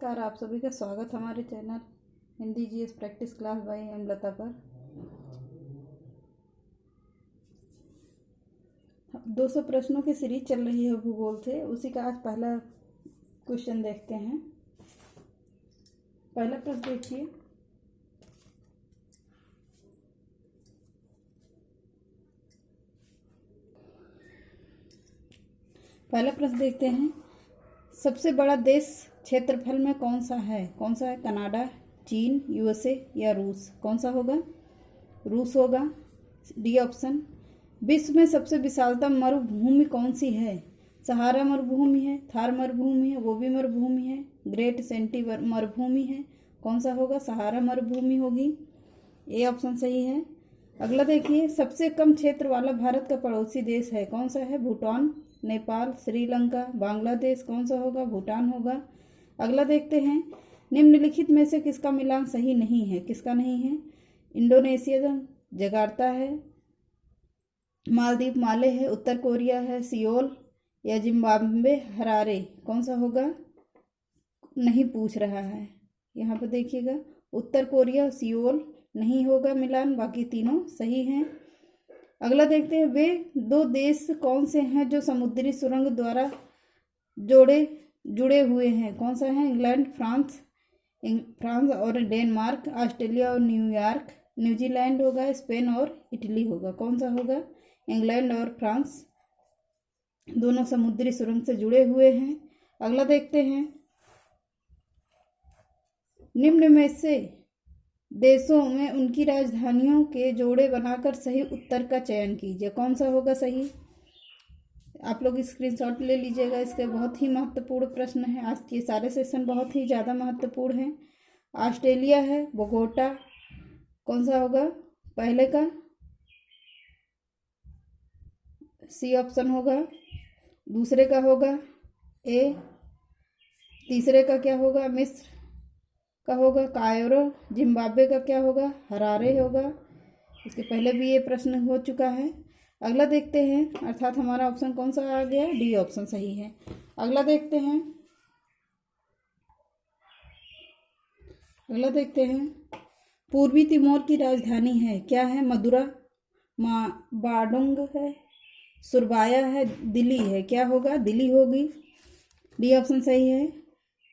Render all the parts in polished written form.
नमस्कार, आप सभी का स्वागत हमारे channel Hindi GS practice class by Hemlata पर। 200 प्रश्नों की सीरीज चल रही है भूगोल से, उसी का आज पहला क्वेश्चन देखते हैं। पहला प्रश्न देखिए। पहला प्रश्न देखते हैं, सबसे बड़ा देश क्षेत्रफल में कौन सा है? कनाडा, चीन, यूएसए या रूस? कौन सा होगा? रूस होगा। D option. विश्व में सबसे विशालतम मरुभूमि कौन सी है? सहारा मरुभूमि है, थार मरुभूमि है, गोबी मरुभूमि है, ग्रेट सेंटी मरुभूमि है? कौन सा होगा? सहारा मरुभूमि होगी। ए ऑप्शन सही है। अगला देखिए, सबसे कम क्षेत्र वाला भारत का पड़ोसी देश है, कौन सा है? भूटान, नेपाल, श्रीलंका, बांग्लादेश? कौन सा होगा? भूटान होगा। अगला देखते हैं, निम्नलिखित में से किसका मिलान सही नहीं है? किसका नहीं है? इंडोनेशिया जकार्ता है, मालदीव माले है, उत्तर कोरिया है सियोल, या जिम्बाब्वे हरारे? कौन सा होगा? नहीं पूछ रहा है। यहाँ पर देखिएगा, उत्तर कोरिया सियोल नहीं होगा मिलान, बाकी तीनों सही हैं। अगला देखते हैं, वे दो देश कौन से हैं जो समुद्री सुरंग द्वारा जुड़े हुए हैं? कौन सा है? इंग्लैंड, फ्रांस और डेनमार्क, ऑस्ट्रेलिया और न्यूजीलैंड होगा, स्पेन और इटली होगा? कौन सा होगा? इंग्लैंड और फ्रांस दोनों समुद्री सुरंग से जुड़े हुए हैं। अगला देखते हैं, निम्न में से देशों में उनकी राजधानियों के जोड़े बनाकर सही उत्तर का चयन कीजिए। कौन सा होगा सही? आप लोग स्क्रीनशॉट ले लीजिएगा, इसके बहुत ही महत्वपूर्ण प्रश्न है। आज के सारे सेशन बहुत ही ज़्यादा महत्वपूर्ण हैं। ऑस्ट्रेलिया है, बोगोटा? कौन सा होगा? पहले का सी ऑप्शन होगा, दूसरे का होगा ए, तीसरे का क्या होगा? मिस्र का होगा कायरो, जिम्बाब्वे का क्या होगा? हरारे होगा। इसके पहले भी ये प्रश्न हो चुका है। अगला देखते हैं, अर्थात हमारा ऑप्शन कौन सा आ गया? डी ऑप्शन सही है। अगला देखते हैं, पूर्वी तिमोर की राजधानी है, क्या है? मदुरा, बाडुंग है, सुरबाया है, दिल्ली है? क्या होगा? दिल्ली होगी। डी ऑप्शन सही है।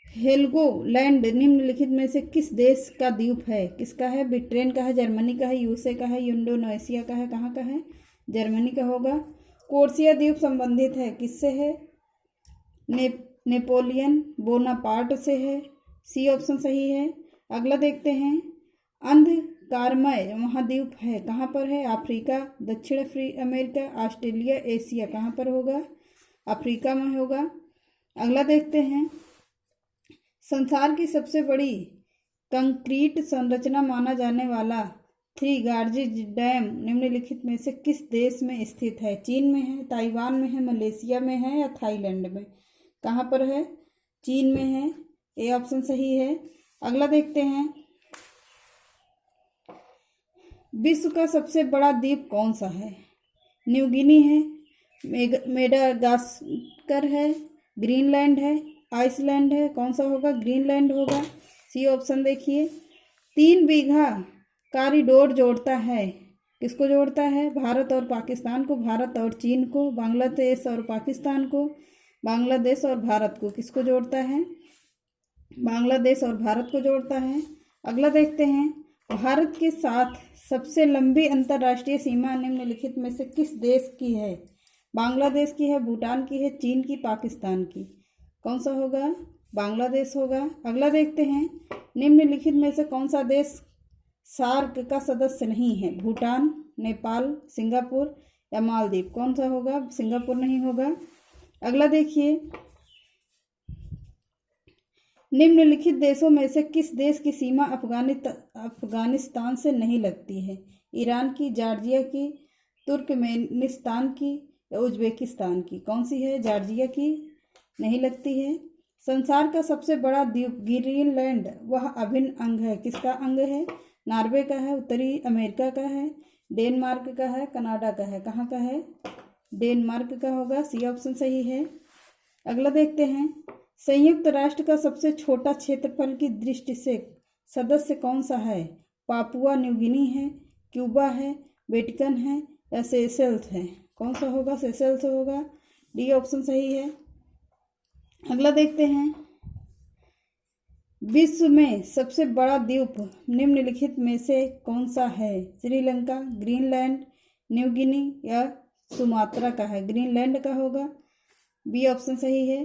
हेल्गोलैंड निम्नलिखित में से किस देश का द्वीप है? किसका है? ब्रिटेन का है, जर्मनी का है, यूएसए का है, इंडोनेशिया का है? कहाँ का है? जर्मनी का होगा। कोर्सिया द्वीप संबंधित है किससे है? नेपोलियन बोनापार्ट से है। सी ऑप्शन सही है। अगला देखते हैं, अंधकारमय महाद्वीप है, कहाँ पर है? अफ्रीका, दक्षिण अमेरिका, ऑस्ट्रेलिया, एशिया? कहाँ पर होगा? अफ्रीका में होगा। अगला देखते हैं, संसार की सबसे बड़ी कंक्रीट संरचना माना जाने वाला थ्री गॉर्जेस डैम निम्नलिखित में से किस देश में स्थित है? चीन में है, ताइवान में है, मलेशिया में है या थाईलैंड में? कहाँ पर है? चीन में है। ए ऑप्शन सही है। अगला देखते हैं, विश्व का सबसे बड़ा द्वीप कौन सा है? न्यू गिनी है, मेडागास्कर है, ग्रीनलैंड है, आइसलैंड है? कौन सा होगा? ग्रीनलैंड होगा। सी ऑप्शन देखिए। 3 बीघा कॉरिडोर जोड़ता है, किसको जोड़ता है? भारत और पाकिस्तान को, भारत और चीन को, बांग्लादेश और पाकिस्तान को, बांग्लादेश और भारत को? किसको जोड़ता है? बांग्लादेश और भारत को जोड़ता है। अगला देखते हैं, भारत के साथ सबसे लंबी अंतर्राष्ट्रीय सीमा निम्नलिखित में से किस देश की है? बांग्लादेश की है, भूटान की है, चीन की, पाकिस्तान की? कौन सा होगा? बांग्लादेश होगा। अगला देखते हैं, निम्नलिखित में से कौन सा देश सार्क का सदस्य नहीं है? भूटान, नेपाल, सिंगापुर या मालदीव? कौन सा होगा? सिंगापुर नहीं होगा। अगला देखिए, निम्नलिखित देशों में से किस देश की सीमा अफगानिस्तान से नहीं लगती है? ईरान की, जॉर्जिया की, तुर्कमेनिस्तान की या उज्बेकिस्तान की? कौन सी है? जॉर्जिया की नहीं लगती है। संसार का सबसे बड़ा द्वीप ग्रीनलैंड वह अभिन्न अंग है, किसका अंग है? नॉर्वे का है, उत्तरी अमेरिका का है, डेनमार्क का है, कनाडा का है? कहाँ का है? डेनमार्क का होगा। सी ऑप्शन सही है। अगला देखते हैं, संयुक्त राष्ट्र का सबसे छोटा क्षेत्रफल की दृष्टि से सदस्य कौन सा है? पापुआ न्यू गिनी है, क्यूबा है, वेटिकन है या सेशल्स है? कौन सा होगा? सेशल्स होगा। डी ऑप्शन सही है। अगला देखते हैं, विश्व में सबसे बड़ा द्वीप निम्नलिखित में से कौन सा है? श्रीलंका, ग्रीनलैंड, न्यू गिनी या सुमात्रा का है? ग्रीनलैंड का होगा। बी ऑप्शन सही है।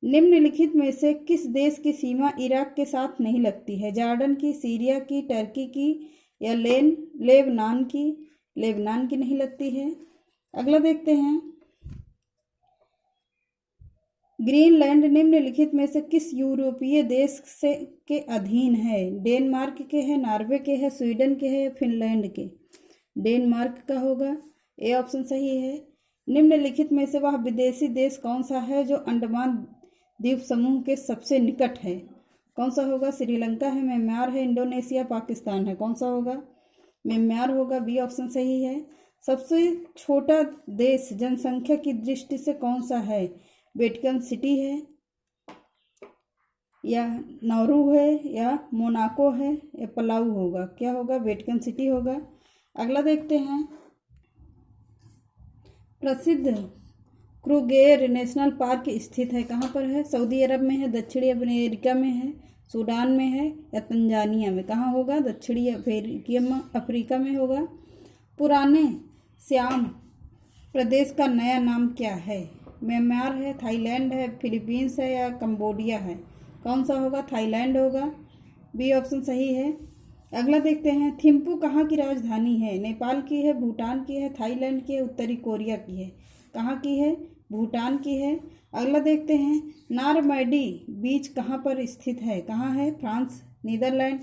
निम्नलिखित में से किस देश की सीमा इराक के साथ नहीं लगती है? जॉर्डन की, सीरिया की, टर्की की या लेबनान की? लेबनान की नहीं लगती है। अगला देखते हैं, ग्रीनलैंड निम्नलिखित में से किस यूरोपीय देश से के अधीन है? डेनमार्क के है, नॉर्वे के है, स्वीडन के है, फिनलैंड के? डेनमार्क का होगा। ए ऑप्शन सही है। निम्नलिखित में से वह विदेशी देश कौन सा है जो अंडमान द्वीप समूह के सबसे निकट है? कौन सा होगा? श्रीलंका है, म्यांमार है, इंडोनेशिया, पाकिस्तान है? कौन सा होगा? म्यांमार होगा। बी ऑप्शन सही है। सबसे छोटा देश जनसंख्या की दृष्टि से कौन सा है? वेटिकन सिटी है या नाउरू है या मोनाको है या पलाऊ होगा? क्या होगा? वेटिकन सिटी होगा। अगला देखते हैं, प्रसिद्ध क्रूगेर नेशनल पार्क स्थित है कहाँ पर है? सऊदी अरब में है, दक्षिणी अमेरिका में है, सूडान में है या तंजानिया में? कहाँ होगा? दक्षिणी अफ्रीका में होगा। पुराने सियाम प्रदेश का नया नाम क्या है? म्यांमार है, थाईलैंड है, फिलीपींस है या कंबोडिया है? कौन सा होगा? थाईलैंड होगा। बी ऑप्शन सही है। अगला देखते हैं, थिम्पू कहाँ की राजधानी है? नेपाल की है, भूटान की है, थाईलैंड की है, उत्तरी कोरिया की है? कहाँ की है? भूटान की है। अगला देखते हैं, नारमैडी बीच कहाँ पर स्थित है? कहाँ है? फ्रांस, नीदरलैंड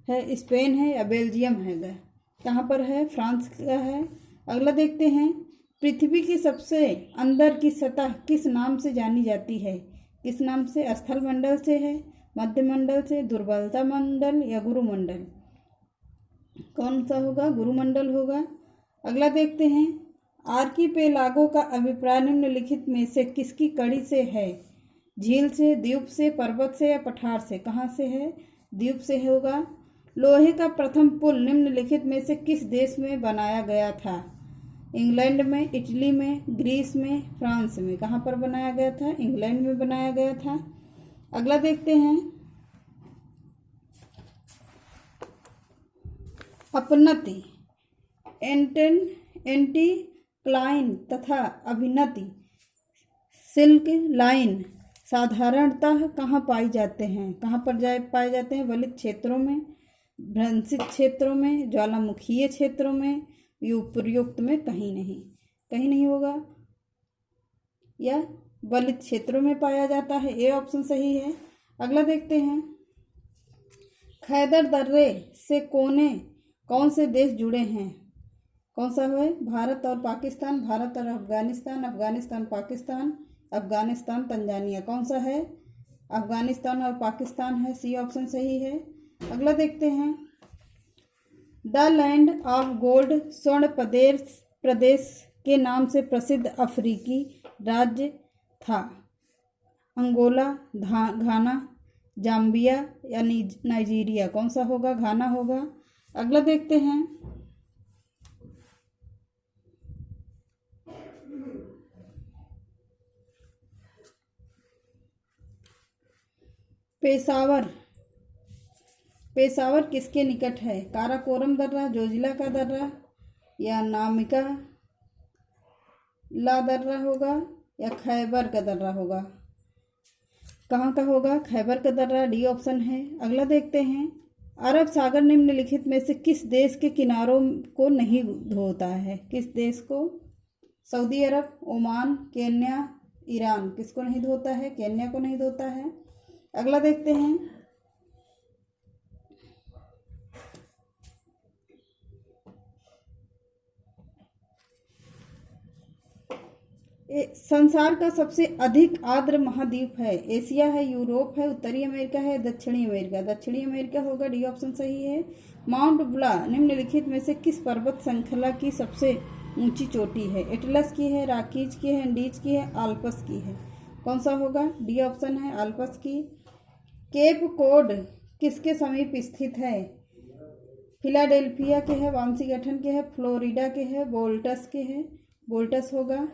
है, स्पेन है या बेल्जियम है? कहाँ पर है? फ्रांस का है। अगला देखते हैं, पृथ्वी की सबसे अंदर की सतह किस नाम से जानी जाती है? किस नाम से? स्थल मंडल से है, मध्य मंडल से, दुर्बलता मंडल या गुरुमंडल? कौन सा होगा? गुरुमंडल होगा। अगला देखते हैं, आर्कीपेलागो का अभिप्राय निम्नलिखित में से किसकी कड़ी से है? झील से, द्वीप से, पर्वत से या पठार से? कहाँ से है? द्वीप से होगा। लोहे का प्रथम पुल निम्नलिखित में से किस देश में बनाया गया था? इंग्लैंड में, इटली में, ग्रीस में, फ्रांस में? कहाँ पर बनाया गया था? इंग्लैंड में बनाया गया था। अगला देखते हैं, अपनति, एंटीक्लाइन तथा अभिनति सिल्क लाइन साधारणतः कहाँ पाई जाते हैं? कहाँ पर पाए जाते हैं? वलित क्षेत्रों में, भ्रंशित क्षेत्रों में, ज्वालामुखीय क्षेत्रों में, उपयुक्त में? कहीं नहीं। कहीं नहीं होगा या वलित क्षेत्रों में पाया जाता है। ए ऑप्शन सही है। अगला देखते हैं, खैबर दर्रे से कोने कौन से देश जुड़े हैं? कौन सा है? भारत और पाकिस्तान, भारत और अफगानिस्तान, अफगानिस्तान पाकिस्तान, अफगानिस्तान तंजानिया? कौन सा है? अफगानिस्तान और पाकिस्तान है। सी ऑप्शन सही है। अगला देखते हैं, द लैंड ऑफ गोल्ड स्वर्ण प्रदेश के नाम से प्रसिद्ध अफ्रीकी राज्य था? अंगोला, घाना, जाम्बिया या नाइजीरिया? कौन सा होगा? घाना होगा। अगला देखते हैं, पेशावर किसके निकट है? काराकोरम दर्रा, जोजिला का दर्रा या नामिका ला दर्रा होगा या खैबर का दर्रा होगा? कहाँ का होगा? खैबर का दर्रा। डी ऑप्शन है। अगला देखते हैं, अरब सागर निम्नलिखित में से किस देश के किनारों को नहीं धोता है? किस देश को? सऊदी अरब, ओमान, केन्या, ईरान? किसको नहीं धोता है? केन्या को नहीं धोता है। अगला देखते हैं, संसार का सबसे अधिक आर्द्र महाद्वीप है? एशिया है, यूरोप है, उत्तरी अमेरिका है, दक्षिणी अमेरिका? दक्षिणी अमेरिका होगा। डी ऑप्शन सही है। माउंट ब्ला निम्नलिखित में से किस पर्वत श्रृंखला की सबसे ऊंची चोटी है? एटलस की है, राकीज की है, एंडीज की है, आल्प्स की है? कौन सा होगा? डी ऑप्शन है आल्प्स की। केप कोड किसके समीप स्थित है? फिलाडेल्फिया के है, वाशिंगटन के है, फ्लोरिडा के है, बोल्टस के है? बोल्टस होगा,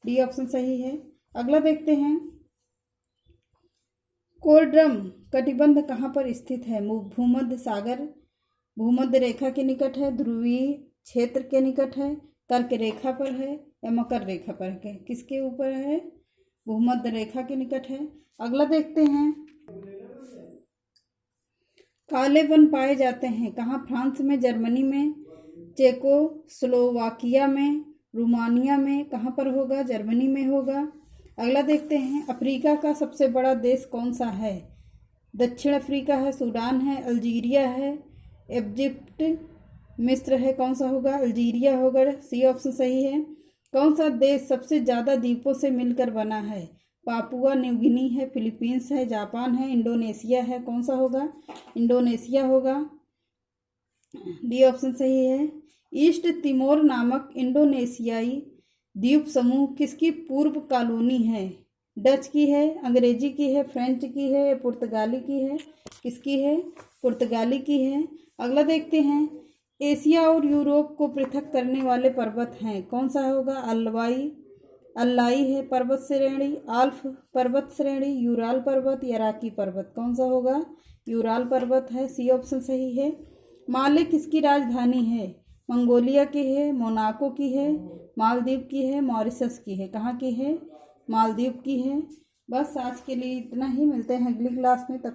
डी ऑप्शन सही है। अगला देखते हैं, कोल्ड्रम कटिबंध कहाँ पर स्थित है? भूमध्य सागर, भूमध्य रेखा के निकट है, ध्रुवीय क्षेत्र के निकट है, कर्क रेखा पर है या मकर रेखा पर है? किसके ऊपर है? भूमध्य रेखा के निकट है। अगला देखते हैं, काले वन पाए जाते हैं कहाँ? फ्रांस में, जर्मनी में, चेकोस्लोवाकिया में, रोमानिया में? कहाँ पर होगा? जर्मनी में होगा। अगला देखते हैं, अफ्रीका का सबसे बड़ा देश कौन सा है? दक्षिण अफ्रीका है, सूडान है, अल्जीरिया है, इजिप्ट, मिस्र है? कौन सा होगा? अल्जीरिया होगा, सी ऑप्शन सही है। कौन सा देश सबसे ज़्यादा द्वीपों से मिलकर बना है? पापुआ न्यू गिनी है, फिलीपींस है, जापान है, इंडोनेशिया है? कौन सा होगा? इंडोनेशिया होगा, डी ऑप्शन सही है। ईस्ट तिमोर नामक इंडोनेशियाई द्वीप समूह किसकी पूर्व कॉलोनी है? डच की है, अंग्रेजी की है, फ्रेंच की है, पुर्तगाली की है? किसकी है? पुर्तगाली की है। अगला देखते हैं, एशिया और यूरोप को पृथक करने वाले पर्वत हैं? कौन सा होगा? अल्लाई है पर्वत श्रेणी, आल्प पर्वत श्रेणी, यूराल पर्वत या राकी पर्वत? कौन सा होगा? यूराल पर्वत है, सी ऑप्शन सही है। माले किसकी राजधानी है? मंगोलिया की है, मोनाको की है, मालदीव की है, मॉरिशस की है? कहाँ की है? मालदीव की है। बस आज के लिए इतना ही, मिलते हैं अगली क्लास में, तब